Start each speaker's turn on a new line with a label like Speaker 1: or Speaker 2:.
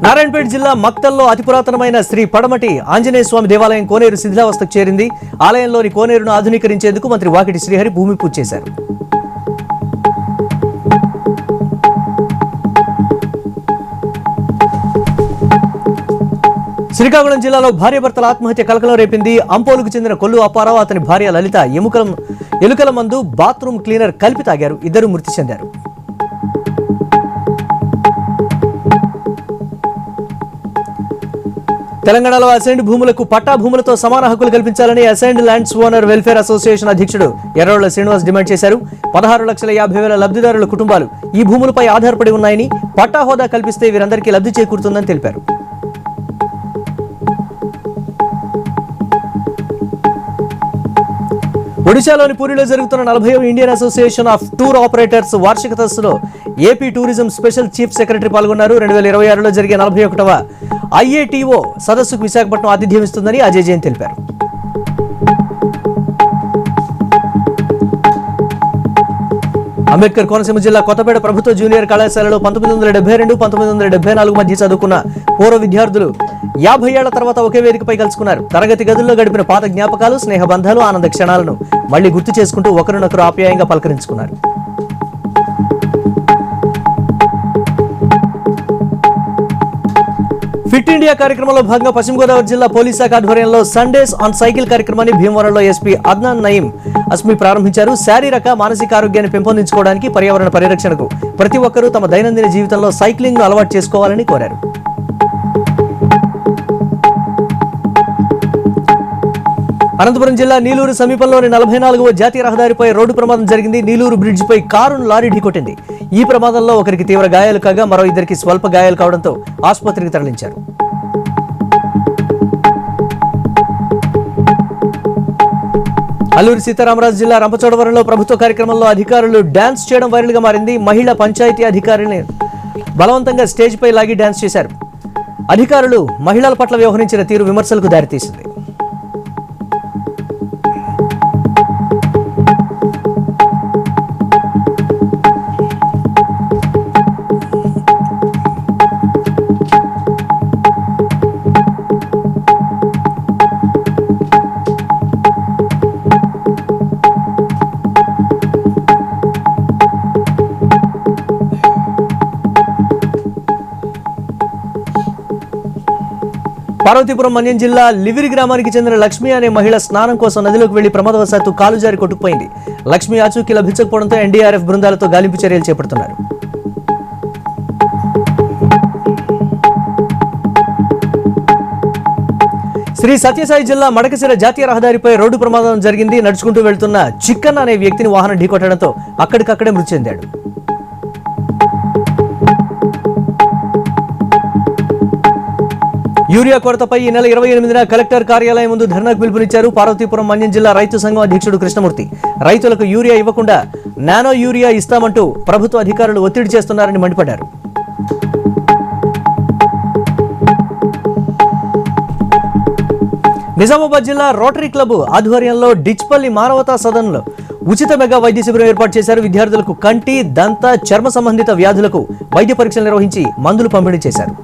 Speaker 1: నారాయణపేట జిల్లా మక్తల్లో అతి పురాతనమైన శ్రీ పడమటి ఆంజనేయ స్వామి దేవాలయం కోనేరు శిథిలావస్థకు చేరింది. ఆలయంలోని కోనేరును ఆధునీకరించేందుకు మంత్రి వాకిటి శ్రీహరి భూమి పూజ చేశారు. శ్రీకాకుళం జిల్లాలో భార్యాభర్తల ఆత్మహత్య కలకలం రేపింది. అంపోలుకు చెందిన కొల్లు అప్పారావు, అతని భార్య లలిత ఎలుకల మందు బాత్రూమ్ క్లీనర్ కలిపి తాగారు. ఇద్దరు మృతి చెందారు. తెలంగాణలో అసైన్డ్ భూములకు పట్టా భూములతో సమాన హక్కులు కల్పించాలని assigned lands owner welfare association అధ్యక్షుడు ఎర్రోళ్ల శ్రీనివాస్ డిమాండ్ చేశారు. 16,50,000 లబ్ధిదారుల కుటుంబాలు ఈ భూములపై ఆధారపడి ఉన్నాయని, పట్టా హోదా కల్పిస్తే వీరందరికీ లబ్ధి చేకూరుతుందని తెలిపారు. ఒడిశాలోని పూరిలో జరుగుతున్న 40వ Indian Association of Tour Operators వార్షిక సదస్సులో AP tourism special chief secretary పాల్గొన్నారు. 2026లో జరిగే 41వ IATO సదస్సుకు విశాఖపట్నం ఆతిథ్యం ఇస్తుందని అజయ్ జైన్ తెలిపారు. అంబేద్కర్ కోనసీమ జిల్లా కొత్తపేట ప్రభుత్వ జూనియర్ కళాశాలలో 1972-1974 మధ్య చదువుకున్న పూర్వ విద్యార్థులు 50 ఏళ్ల తర్వాత ఒకే వేదికపై కలుసుకున్నారు. తరగతి గదుల్లో గడిపిన పాత జ్ఞాపకాలు, స్నేహబంధాలు, ఆనంద క్షణాలను మళ్లీ గుర్తు చేసుకుంటూ ఒకరినొకరు ఆప్యాయంగా పలకరించుకున్నారు. ఫిట్ ఇండియా కార్యక్రమంలో భాగంగా పశ్చిమ గోదావరి జిల్లా పోలీస్ శాఖ ఆధ్వర్యంలో సండేస్ ఆన్ సైకిల్ కార్యక్రమాన్ని భీమవరంలో ఎస్పీ అద్నాన్ నయీం అస్మి ప్రారంభించారు. శారీరక మానసిక ఆరోగ్యాన్ని పెంపొందించుకోవడానికి, పర్యావరణ పరిరక్షణకు ప్రతి ఒక్కరూ తమ దైనందిన జీవితంలో సైక్లింగ్ ను అలవాటు చేసుకోవాలని కోరారు. అనంతపురం జిల్లా నీలూరు సమీపంలోని 44వ జాతీయ రహదారిపై రోడ్డు ప్రమాదం జరిగింది. నీలూరు బ్రిడ్జిపై కారును లారీ ఢీకొట్టింది. ఈ ప్రమాదంలో ఒకరికి తీవ్ర గాయాలు కాగా మరో ఇద్దరికి స్వల్ప గాయాలు కావడంతో ఆసుపత్రికి తరలించారు. అల్లూరి సీతారామరాజు జిల్లా రంపచోడవరంలో ప్రభుత్వ కార్యక్రమంలో అధికారులు డాన్స్ చేయడం వైరల్ గా మారింది. మహిళా పంచాయతీ అధికారిని బలవంతంగా స్టేజ్ పై లాగి డాన్స్ చేశారు. అధికారులు మహిళల పట్ల వ్యవహరించిన తీరు విమర్శలకు దారితీసింది. పార్వతీపురం మన్యం జిల్లా లివిరి గ్రామానికి చెందిన లక్ష్మి అనే మహిళ స్నానం కోసం నదిలోకి వెళ్లి ప్రమాదవశాత్తు కాలు జారి కొట్టుకుపోయింది. లక్ష్మి ఆచూకీ లభించకపోవడంతో NDRF బృందాలతో గాలింపు చర్యలు చేపడుతున్నారు. శ్రీ సత్యసాయి జిల్లా మడకశిర జాతీయ రహదారిపై రోడ్డు ప్రమాదం జరిగింది. నడుచుకుంటూ వెళ్తున్న చిక్కన్న అనే వ్యక్తిని వాహనం ఢీకొట్టడంతో అక్కడికక్కడే మృతి చెందాడు. యూరియా కొరతపై ఈ నెల 28న కలెక్టర్ కార్యాలయం ముందు ధర్నాకు పిలుపునిచ్చారు. పార్వతీపురం మన్యం జిల్లా రైతు సంఘం అధ్యక్షుడు కృష్ణమూర్తి రైతులకు యూరియా ఇవ్వకుండా నానో యూరియా ఇస్తామంటూ ప్రభుత్వ అధికారులు ఒత్తిడి చేస్తున్నారని మండిపడ్డారు. నిజామాబాద్ జిల్లా రోటరీ క్లబ్ ఆధ్వర్యంలో డిచ్పల్లి మానవతా సదన్లో ఉచిత మెగా వైద్య శిబిరం ఏర్పాటు చేశారు. విద్యార్థులకు కంటి, దంత, చర్మ సంబంధిత వ్యాధులకు వైద్య పరీక్షలు నిర్వహించి మందులు పంపిణీ చేశారు.